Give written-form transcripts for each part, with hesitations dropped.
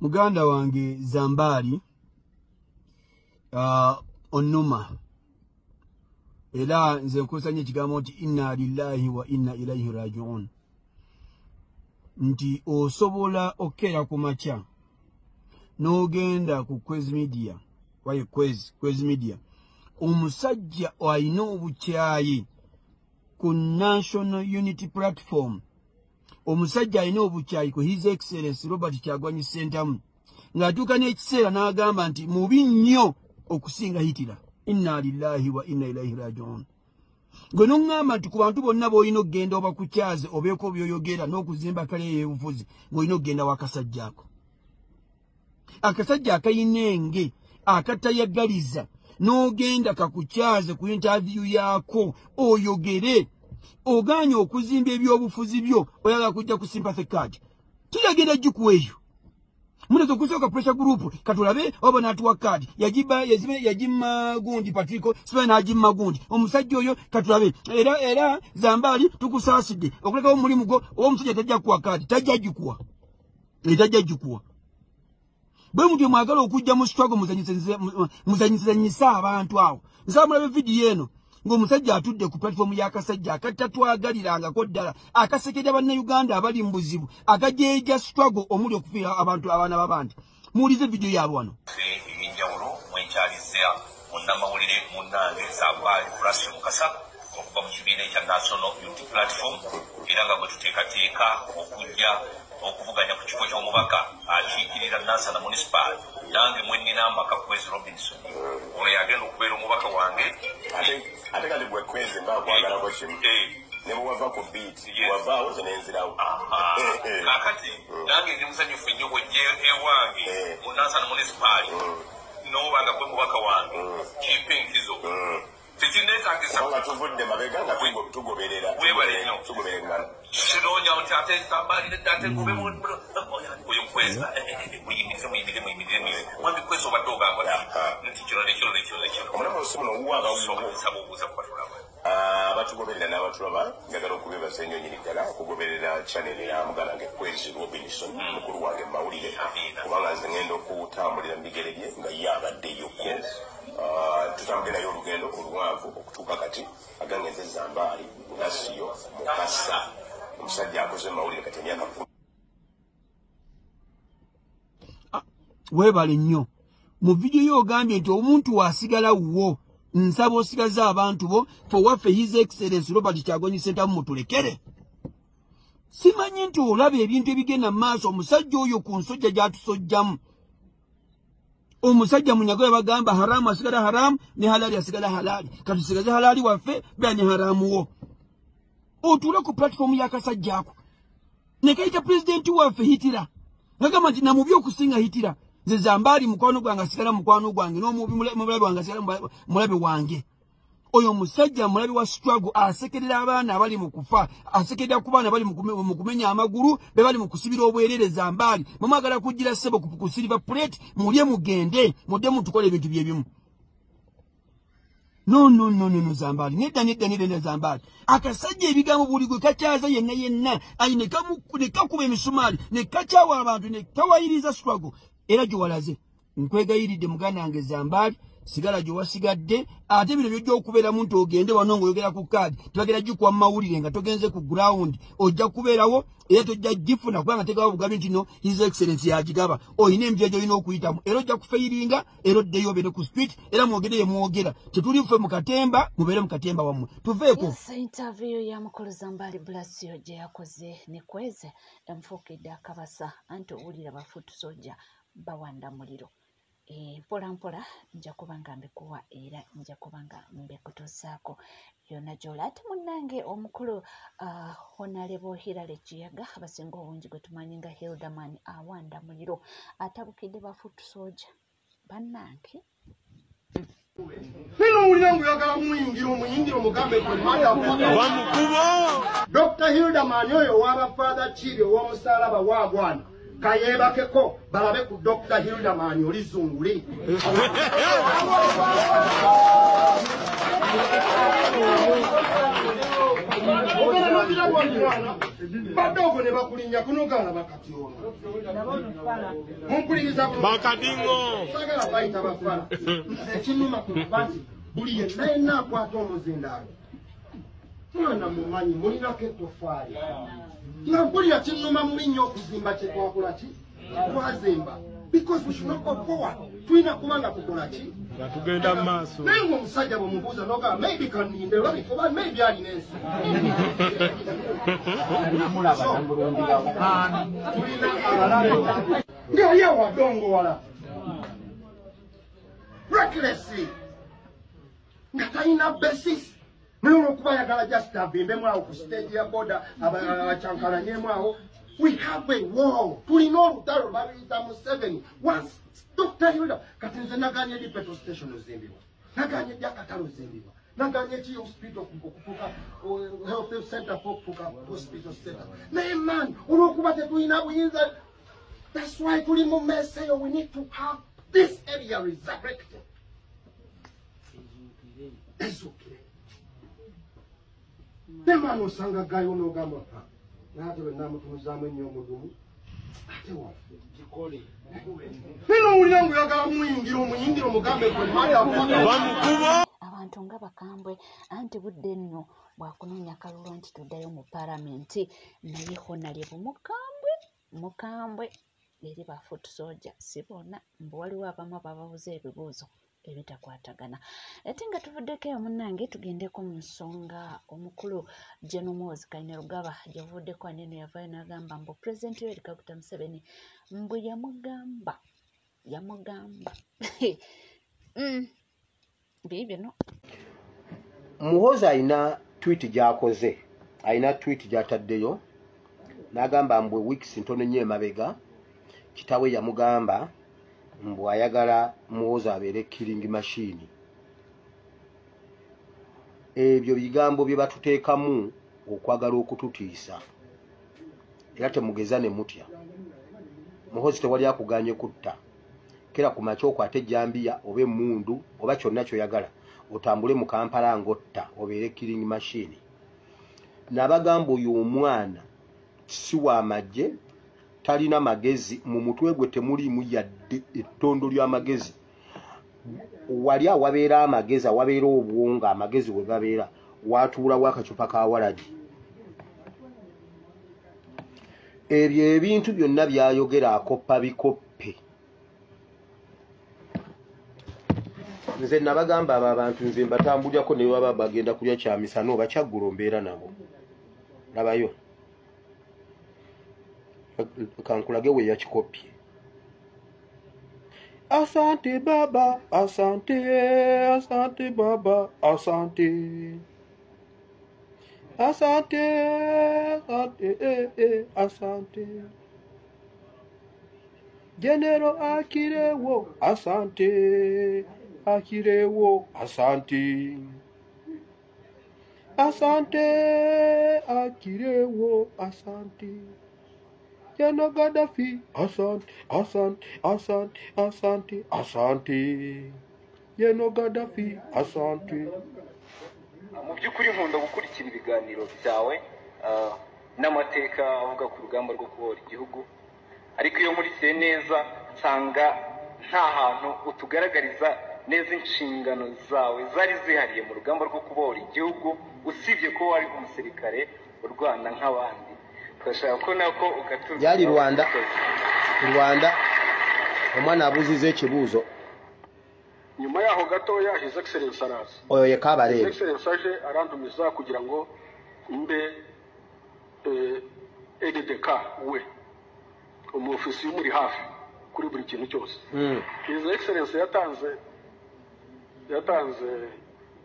Muganda wange Zambali Onuma era nze nkusanya ekigambo nti inna lillahi wa inna ilaihi rajiun. Nti osobola okera ku macha n'ogenda ku Kwezi Media waye Kwezi Media omusajja alina obukyayi ku National Unity Platform. Omusajja alina obukyayi ku His Excellency Robert Kyagulanyi Ssentamu ng'atuuka n'ekiseera n'agamba nti mubi nnyo okusinga Hitler. Inna lillahi wa inna ilaihi rajiun. Gwe n'oŋŋamba nti ku bantu bonna b'olina okugenda oba kukyaze obeeko by'oyogera n'okuzimba kale y'ebufuzi ng'olina okugenda w'akasajja ako. Akasajja akayinenge akatayagaliza n'ogenda kakukyaze ku interview yaako oyogere oganya okuzimba ebyobufuzi byo oyagala kujja ku sympathy card. Tuyagenda jikuweyo. Muna kusooka pressure group katulabe oba natuwa card yajima gundi Patrico siba najima gundi omusajja oyo katulabe era Zambali tukusaasidde okuleka omulimu go omusajja tajja kuwa card tajja jikuwa etajja jikuwa bwe mutwe mwagala okujja mu struggle muzanyisa abantu awo nsaba mulabe video eno ng'omusajja atudde ku platform y'akasajja akatatwagalirangako ddala akasekedde bannayuganda abali mu buzibu akajeeja struggle omuli okufiira abantu abaana b'abandi. Muwulize video yaabwe wano. Enjawulo mwenkyalizza munnamawulire munnange Zambali Bruce Mukasa okuva mu kibiina ekya National Unity Platform era nga bwe tuteekateeka okujja okuvuganya ku kifo ky'omubaka akiikirira Nansana Municipal nange mwenina Mbaka Kwezi Robinson ono yagenda okubeera omubaka wange ate kati gwe Kwezi mbakwagala ko kimu ne bwava ku beat wavaawo zenenzirawo kakati nange ndi musanyufu ennyo bwejje ewange mu Nansana Municipal n'obanga gwe mubaka wange kimpinkizo nga tuvudde mabega nga tugoberera Sironya nti ate Zambali ate ngube oyo Kwezi muyimirize mwambi Kwezi obadde ogamba nti kino omulamu olusi muno owuwaaba nsaba obuuza kubatulaba abatugoberera n'abatulaba njagala okubebaza ennyo nyini ddala okugoberera channel ya muganange Kwezi Robinson mukulu wange mawulire kubanga nze ngenda okutambulira mu bigere bye nga ye abaddeyoko tutambulirayo olugendo oluwanvu okutuuka kati agangenze Zambali Nasiyo Mukasa omusajja akoze mawulire kati emyaka 10. Webale nnyo mu video yo ogambye nti omuntu wasigala wo nsaba osigaza abantu bo for waffe His Excellency Robert Kyagulanyi Ssentamu mutulekere. Simanyi nti olaba ebintu ebigenda mu maaso omusajja oyo ku nsojja gy'atusojjamu. Omusajja munyago bagamba haramu asigala haramu ne halali asigala halali. Katusigaze halali waffe bya ne haramu wo. Otuula ku platform y'akasajja ako. Ne kaita president waffe Hitler. Ngagamba nti namubi okusinga Hitler. Nze Zambali mukwano gwange asigala mukwano gwange n'omubi mulabe wange asigala mulabe wange. Oyo musajja mulabe wa struggle asekerera abaana abali mu kufa asekerera ku baana bali mu kumenya amagulu be bali mu kusibira obwerere Zambali mumagala kujira sebo ku silver plate mulye mugende mudde mutukole ebintu byebimu. No Zambali nedda Zambali akasajja ebigambo buli gwe kacyaza yenna ayine kakuba emisumali ne kacyawa abantu ne kawayiriza struggle era gyewalaze nkwegayiridde muganda wange Zambali sigala gyewasigadde ate bino byojja okubeera muntu ogende wano ng'oyogera ku kaadi tebagera gikuwa mu mawulire nga togenze ku ground ojja kubeerawo era tojja gifuna kubanga tegawo bugabi nti no His Excellency yagigaba oyina emijejo olina okuyitamu era ojja kufeyiringa era oddeyo obeere ku street era mwogere ye mwogera tetuli ffe mu katemba mubeere mu katemba wammwe tuveeko. Interview ya mukulu Zambali Blasio gye yakoze ne Kwezi yamufuukidde akabasa anti owulira bafuutu sojja bawanda muliro. Mpola mpola nja kuba nga mbikuwa era nja kuba nga mbikutuusaako byonna gy'ola ate munnange omukulu Honorable Hillary Kiyaga abasinga obungi gwe tumanyi nga Hildaman awanda muliro atabukidde bafuutu sooja bannange Nino uliangu yagala omuyingiro mugambe wamukubo Dr. Hildaman oyo waba Father Chiri ow'omusalaba wagwana kayebakeko balabe ku Dr. Hildaman oli zunguli badogo ne bakulinya kunogala bakatyono mumpuliriza bakadingo sagala bayita bafala ekinuma ku bantu buli yenna akwata omuzindaalo mwana mumanyi mulinako ettofaali nga mpulira kinuma mubi nnyo okuzimba kyetwakola ki twazimba because we should not go forward tulina kubanga tukola ki nga tugenda mu maaso naye ng'omusajja bwemubuuza nogaa maybe kaninde lwabiko oba maybe alina ensi ng'ali awadongowala recklessly nga talina basis naye olwokuba ayagala just avimbemu awo ku stage ya boda abacyankalanyemu awo. We have a war. Tulina olutalo babiyita mu 7 once Dr. Hilda kati nze naganye eri petrol station ozimbibwa naganye eri akatalo ozimbibwa naganye eki hospital okufuuka health center okufuuka hospital center naye man olwokuba tetulina buyinza. That's why tuli mu mess eyo. We need to have this area resurrected. It's okay. Nemana osanga gayo n'ogamba nate bwenamutumuzaamu ennyo omudumu ate waffe gikole nino owulira ngu yagala omuyingiro omugambe bamukuba abantu nga bakambwe anti budde nno bwakunoonya kalulu nti tuddayo mu paalamenti naye honalyebu mukambwe eri bafuutu soja sibona mbu waliwo abamu abababuza ebibuuzo ebitakwatagana ate nga tuvuddeko eyo munnange tugendeko mu nsonga omukulu Gen. Muhoozi Kainerugaba gyavuddeko aneno yavaayo n'agamba mbu Pulezidenti Yoweri Kaguta Museveni mbu yamugamba bibino. Muhoozi alina tweet gy'akoze, alina tweet gy'ataddeyo n'agamba mbu weeks ntono nnyo emabega kitawe yamugamba mbu ayagala Muhoozi abeere killing machine. Ebyo bigambo bye batuteekamu okwagala okututiisa era temugeza ne mutya. Muhoozi tewali akuganye kutta kera ku makya okwate ejjambiya oba emmundu oba kyonna kyoyagala otambule mu Kampala ngotta obeere killing machine. Nabagamba oyo omwana si wa magye talina magezi mu mutwe gwe temuliimu yadde ettondo ly'amagezi. Wali awabeera amagezi awabeera obwongo amagezi we babeera watuulawo akacupa ka walagi. Ebyo ebintu byonna byayogera akoppa bikoppe. Nze nabagamba abo abantu nze mbatambulyako ne baba bagenda kulya kyamisana oba kyaggulo mbeera nabo. Labayo kankulage we yakikopye. Asante baba, asante baba, asante. Asante. General Akirewo, asante. Akirewo, asante. Akirewo, asante. General Gaddafi, asante. General Gaddafi, asante. Mu by'ukuri nkunda gukurikira ibiganiro byawe n'amateka avuga ku rugamba rwo kubohora igihugu, ariko iyo muri neza nsanga nta hantu utugaragariza neza inshingano zawe zari zihariye mu rugamba rwo kubohora igihugu, usibye ko wari umusirikare urwana nk'abandi. Twashaka ko nako ukatuza yali Rwanda omwana abuzize ekibuuzo. Nyuma yaho gatoya His Excellency araza. Oyo ye Kabarebe. His Excellency aje arandumiza kugira ngo mbe EDDK we umufisi muri hafi kuri buri kintu cyose. His Excellency yatanze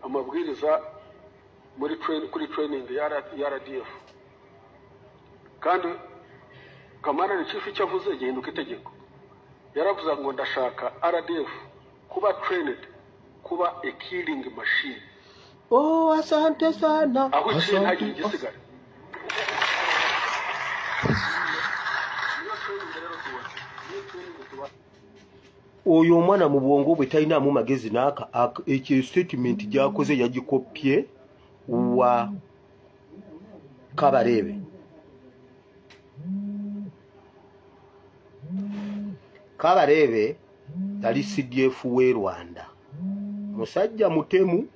amabwiriza kuri training ya RDF. Kandi Kamara ni chief cyavuze gihinduka itegeko. Yaravuze ngo ndashaka RDF kuba trained kuba a killing machine. Oh, asante sana. Aho ikintu hagiye gisigara. Oyo omwana mu bwongo bwe talinamu magezi n'aka ekyo statement gyakoze yagikopye wa Kabarebe yali CDF w'e Rwanda, musajja mutemu.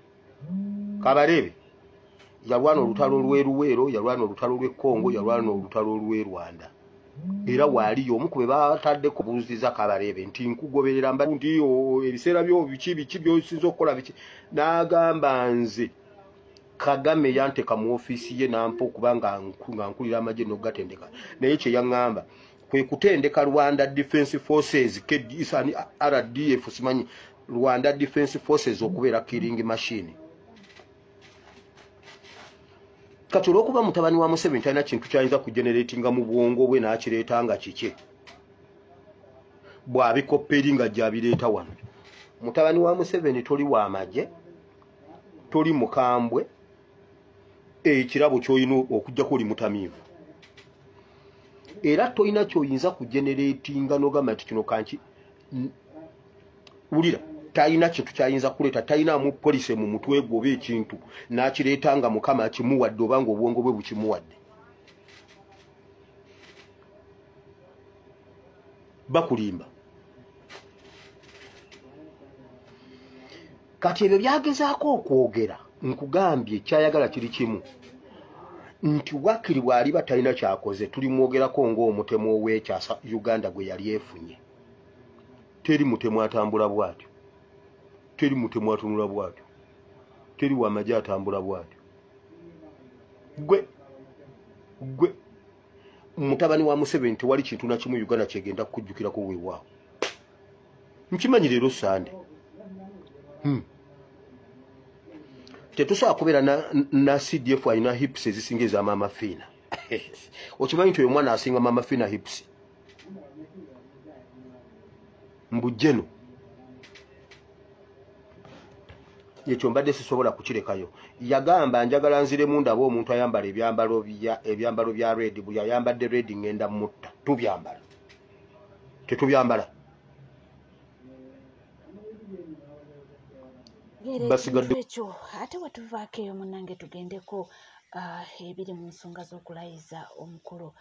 Kabarebe yalwana olutalo lw'e Luweero, yalwana olutalo lw'e Kongo, yalwana olutalo lw'e Rwanda. Era waaliyo omu ku be batadde kubuuziza Kabarebe nti nkugoberera nti ebiseera byo biki by'osinza okukola biki. N'agamba nze Kagame yanteka mu ofiisi ye nampa okuba nga nkulira amagye n'ogatendeka. Naye kye yaŋŋamba kwe kutendeka Rwanda Defence Forces, RDF simanyi, Rwanda Defence Forces okubeera killing machine. Kati olw'okuba mutabani wa Museveni talina kintu kyayinza kugeneratinga mu bwongo bwe n'akireetanga kike, bw'abikopperi nga gy'abireeta wano. Mutabani wa Museveni toli wa magye, toli mukambwe, ekirabo ky'olina okujjako oli mutamiivu. Era tolina ky'oyinza kugeneratinga n'ogamba nti kino kanki wulira, talina kintu kyayinza kuleeta, talinamu polisi mu mutwe gwe oba ekintu n'akireetanga Mukama akimuwadde oba nga obwongo bwe bukimuwadde. Bakulimba. Kati ebyo byagezaako okwogera, nkugambye kyayagala kiri kimu, nti Wakiri bw'aliba talina kyakoze tulimwogerako ng'omutemu ow'ekyasa Uganda gwe yali efunye. Teri mutemu atambula bw'atyo, teri mutemu atunula bw'atyo, teri w'amagye atambula bw'atyo. Gwe mutabani wa Museveni tewali kintu na kimu Uganda kyegenda kukujjukirako weewaawo. Nkimanyi leero Sande. Tetusobola kubeera na CDF alina hips ezisinga eza Mama Fina. Okimanyi nti oyo omwana asinga Mama Fina hips. Mbujjeno. Ekyo mbadde sisobola kukirekayo. Yagamba njagala nziremu ndaba omuntu ayambala ebyambalo bya red, buli ayambadde red ngenda mutta. Tubyambala. Tetubyambala. Ekyo ate watuvaako eyo munnange tugendeko ebiri mu nsonga z'okulayiza omukulu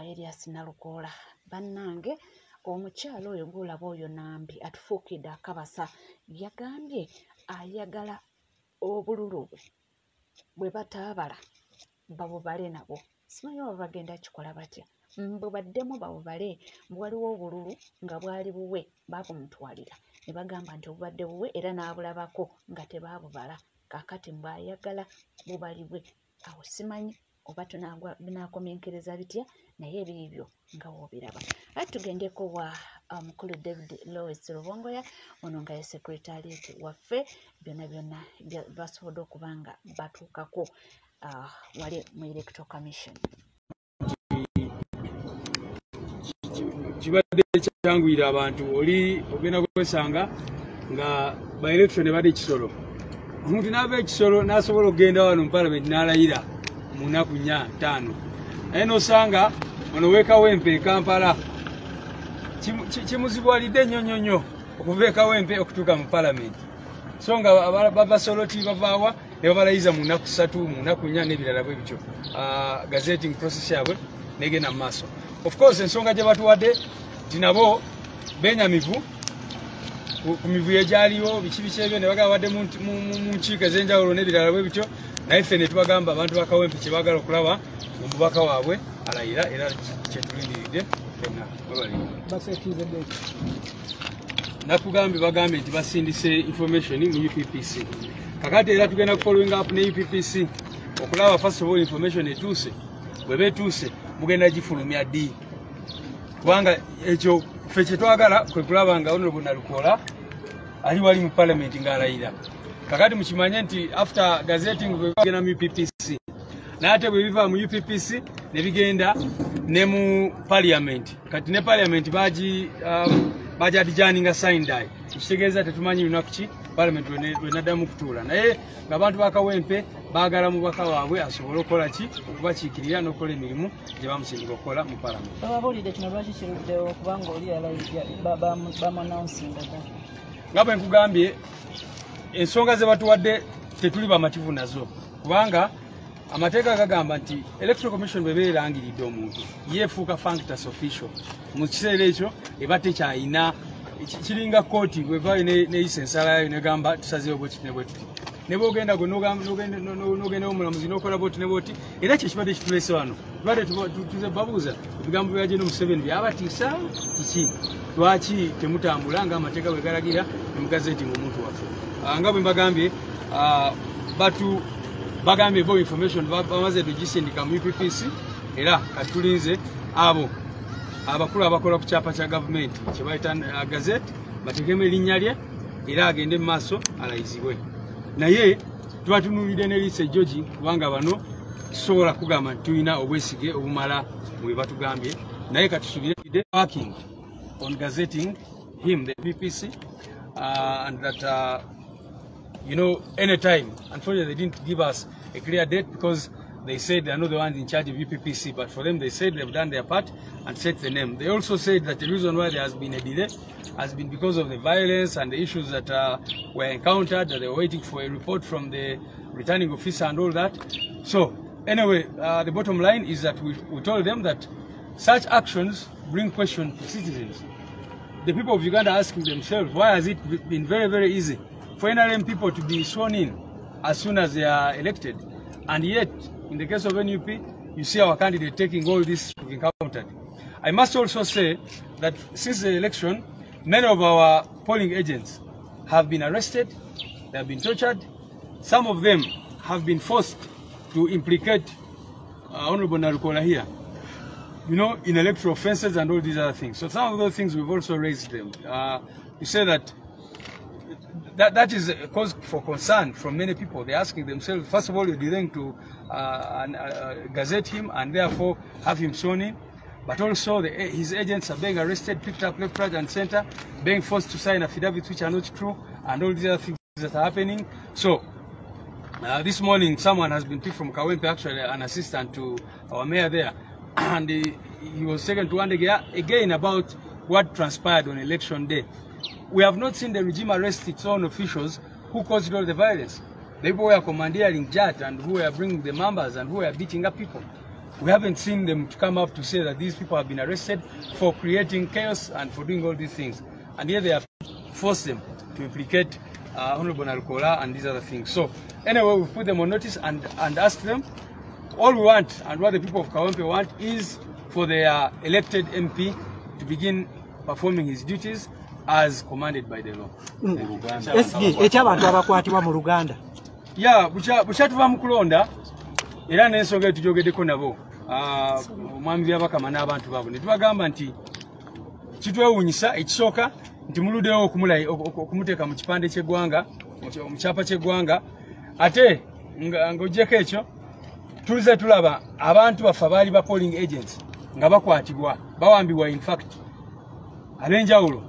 Erias Nalukoola. Bannange omukyalo oyo gwolaba oyo Nambi atufuukidde akabasa yagambye ayagala obululu bwe bataabala babubale nabo. Simanyi oba bagenda kikola batya. Bwe baddemu babubale, waliwo obululu nga bwali buwe baabumutwalira ne bagamba nti obubadde buwe era n'abulabako nga tebaabubala. Kaakati mbw'ayagala bubalibwe. Awo simanyi oba tunaakomenkereza bitya, naye ebyo nga woobiraba. Ati tugendeko wa mukulu David Lois Rubongoya, ono nga ye secretariat waffe, byonna basobodde okuba nga batuukako wali mu Electoral Commission. Kibadde kyangwira abantu oli ogenda kwesanga nga ba election bade kisolo. Omuntu n'aba ekisolo n'asobola okugenda wano mu parliament n'alayira mu nnaku 4-5. Naye n'osanga ono weekawempe Kampala kimuzibwalidde nnyo okuva ekawempe okutuuka mu parliament. So nga babasoloti bavaawa ne babalayiza mu nnaku 3, mu nnaku 4 n'ebirala bwe bityo. Gazetting process yabwe negenda mu maaso. Of course ensonga gye batuwadde nti nabo benyamivu ku mivuyo egyaliwo biki ebyo ne bagamba badde mu nkiiko ez'enjawulo n'ebirala bwe bityo, naye ffe ne tubagamba abantu ba Kawempe kye baagala okulaba omubaka waabwe alayira era kyetulindiridde ffenna nakugambye bagambe nti basindise information mu UPPC. Kakati era tugenda following up ne UPPC okulaba first of all information etuuse, bwe betuuse mugenda gifulumya ddi, kubanga ekyo ffe kye twagala kwe kulaba nga Honorable Nalukoola ali wali mu parliament ng'alayira. Kakati mukimanye nti after gazetting bwegenda mu UPPC n'ate bwe biva mu UPPC ne bigenda ne mu parliament. Kati ne parliament baji adijaninga sign die, kitegeeza tetumanyi lunaku ki parliament lwenaddamu kutuula, naye ng'abantu ba Kawempe baagala mubaka waabwe asobole okukola ki okubakiikirira n'okukola emirimu gye bamusindiga okukola mu parliament. Bababuulidde kino lwaki kiruddewo kubanga oli bamanansinga nga bwe nkugambye ensonga ze batuwadde tetuli bamativu nazo, kubanga amateeka gagamba nti electoral commission bwe beerangiridde omuntu yeefuuka functus official mu kiseera ekyo eba tekyayina kiringa kooti bweva neyisa ensalayo negamba tusazeewo bwe tuti ne bwe tuti ne bwogenda gwe n'ogenda omulamuzi n'okola bwoti ne bwoti era kye kibadde kitulese wano tubadde tuze babuuza ebigambo bya General Museveni byabatiisa kiki lwaki temutambula ng'amateeka bwe galagira ne mugazeti ng'omuntu waffe nga bwe mbagambye batu bagambye bo information bamaze tugisindika mu UPPC era katulinze abo abakulu abakola ku kyapa kya gavumenti kye bayita gazette bategeme erinnya lye era agende mu maaso alayizibwe naye tuba tunuulidde ne Lisa George kubanga bano tusobola kugamba nti tulina obwesige obumala mu bye batugambye naye katusuubire working on gazetting him the UPPC and that you know, anytime. Unfortunately, they didn't give us a clear date because they said they're not the ones in charge of UPPC, but for them, they said they've done their part and set the name. They also said that the reason why there has been a delay has been because of the violence and the issues that were encountered, that they were waiting for a report from the returning officer and all that. So, anyway, the bottom line is that we told them that such actions bring question to citizens. The people of Uganda are asking themselves, why has it been very, very easy for NRM people to be sworn in as soon as they are elected? And yet, in the case of NUP, you see our candidate taking all this we've encountered. I must also say that since the election, many of our polling agents have been arrested, they have been tortured. Some of them have been forced to implicate Honorable Narukola here, you know, in electoral offences and all these other things. So some of those things we've also raised them. You say that is a cause for concern from many people. They're asking themselves, first of all, you're delaying to gazette him and therefore have him sworn in, but also his agents are being arrested, picked up left, right and center, being forced to sign affidavits which are not true, and all these other things that are happening. So this morning someone has been picked from Kawempe, actually an assistant to our mayor there, and he was taken to Wandegea again about what transpired on election day. We have not seen the regime arrest its own officials who caused all the violence. The people who were commandeering JAT and who were bringing the members and who were beating up people. We haven't seen them to come up to say that these people have been arrested for creating chaos and for doing all these things. And yet they have forced them to implicate Honorable Narukola and these other things. So anyway, we've put them on notice and asked them, all we want and what the people of Kawempe want is for their elected MP to begin performing his duties as commanded by the law. Ekyabantu abakwatibwa mu Luganda. Yeah, bukyatuva mu kulonda era n'ensonga etujogeddeko nabo omwami byabakama n'abantu baabo ne tubagamba nti kitwewuunyisa ekisooka nti muluddewo okumuteeka mu kipande ky'eggwanga mu kyapa ky'eggwanga ate ng'ogyeko ekyo tulize tulaba abantu baffe abaali ba polling agents nga bakwatibwa bawambibwa in fact ab'enjawulo.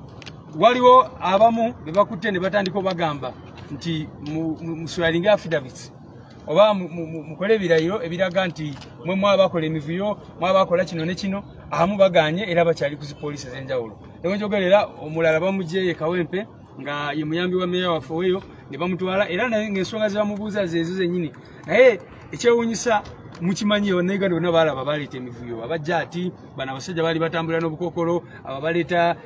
Waliwo abamu be bakutte ne batandika bagamba nti muswalinga affidavits oba mukole ebirayiro ebiraga nti mwe mwabakola emivuyo mwabakola kino ne kino abamu baganye era bakyali ku zipoliisi ez'enjawulo. Newenjogerera omulala bamugye Kawempe nga ye muyambi wa meya waffe weyo ne bamutwala era ng'ensonga ze bamubuuza zezo zennyini. Naye ekyewuunyisa mukimanyi Uganda bonna balaba baleeta emivuyo abajja ati bano abasajja baali batambulira n'obukokolo ababaleeta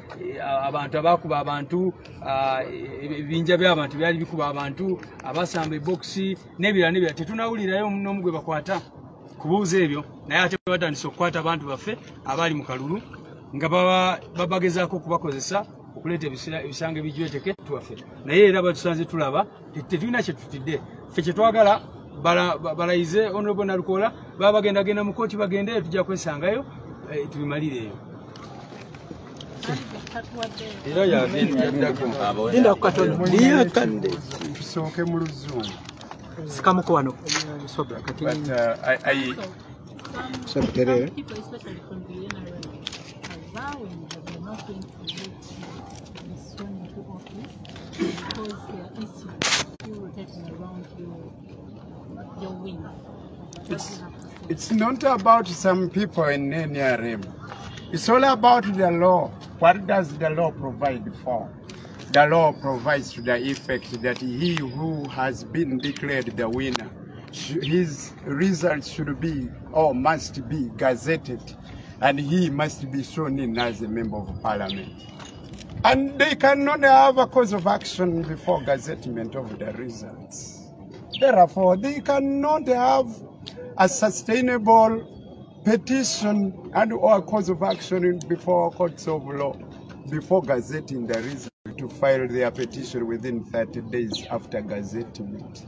abantu abakuba abantu ebibinja by'abantu byali bikuba abantu abasamba ebokisi n'ebirala tetunawulirayo n'omu gwe bakwata kubuuza ebyo naye ate batandise okukwata abantu baffe abaali mu kalulu nga babagezaako okubakozesa okuleeta ebisanga ebijweteke tuwaffe naye era batusanze tulaba tetulina kye tutidde ffe kye twagala balayize Honorable Narukola baba bagenda mu kooti bagende tujja kwesangayo tubimalireyo. Era yagenda linda kukatono liya kande tusooke mu luzungu sikamuko wano sobra kati I Secretary It's not about some people in NRM. It's all about the law. What does the law provide for? The law provides to the effect that he who has been declared the winner his results should be or must be gazetted, and he must be sworn in as a member of parliament. And they cannot have a cause of action before gazettement of the results. Therefore, they cannot have a sustainable petition and or cause of action before courts of law, before gazetting the result, to file their petition within 30 days after gazettement.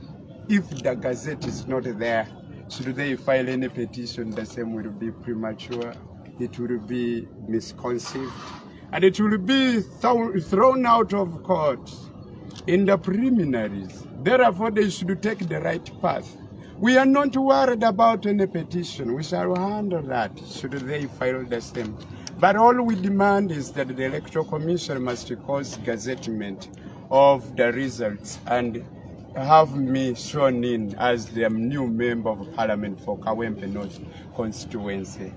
If the gazette is not there, should they file any petition, the same will be premature, it will be misconceived, and it will be thrown out of court in the preliminaries. Therefore, they should take the right path. We are not worried about any petition. We shall handle that, should they file the same. But all we demand is that the Electoral Commission must cause gazettement of the results and have me sworn in as the new member of parliament for Kawempe North constituency.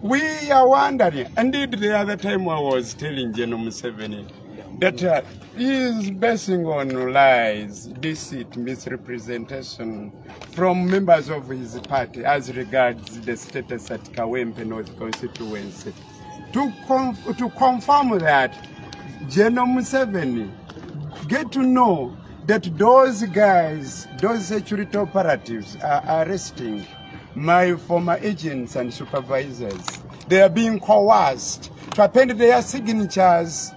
We are wondering, indeed the other time I was telling General Museveni that he is basing on lies, deceit, misrepresentation from members of his party as regards the status at Kawempe North constituency. To confirm that, General Museveni get to know that those guys, those security operatives are arresting my former agents and supervisors. They are being coerced to append their signatures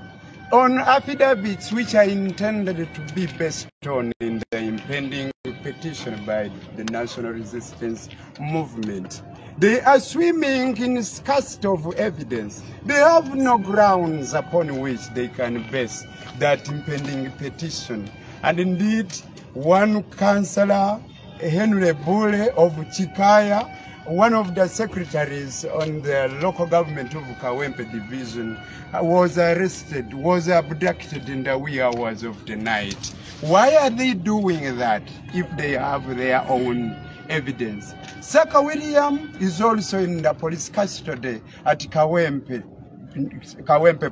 on affidavits which are intended to be based on in the impending petition by the National Resistance Movement. They are swimming in scarcity of evidence. They have no grounds upon which they can base that impending petition. And indeed, one councillor, Henry Bule of Chikaya, one of the secretaries on the local government of Kawempe division, was arrested, was abducted in the wee hours of the night. Why are they doing that if they have their own evidence? Saka William is also in the police custody at Kawempe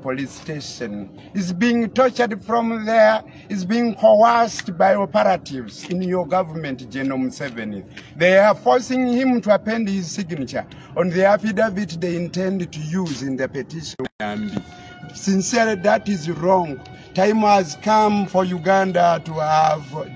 police station. Is being tortured from there, is being coerced by operatives in your government, General Museveni. They are forcing him to append his signature on the affidavit they intend to use in the petition. Sincerely, that is wrong. Time has come for Uganda to have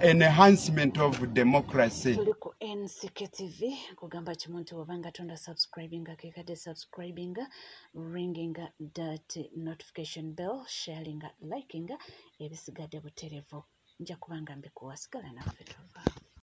enhancement of democracy. Tuliko NCKTV kugamba chimuntu wabanga tonda subscribinga kekade subscribinga, ringinga that notification bell, sharinga, likinga ebisigadde buterevu nja kubanga mbikuwa sigala naffe.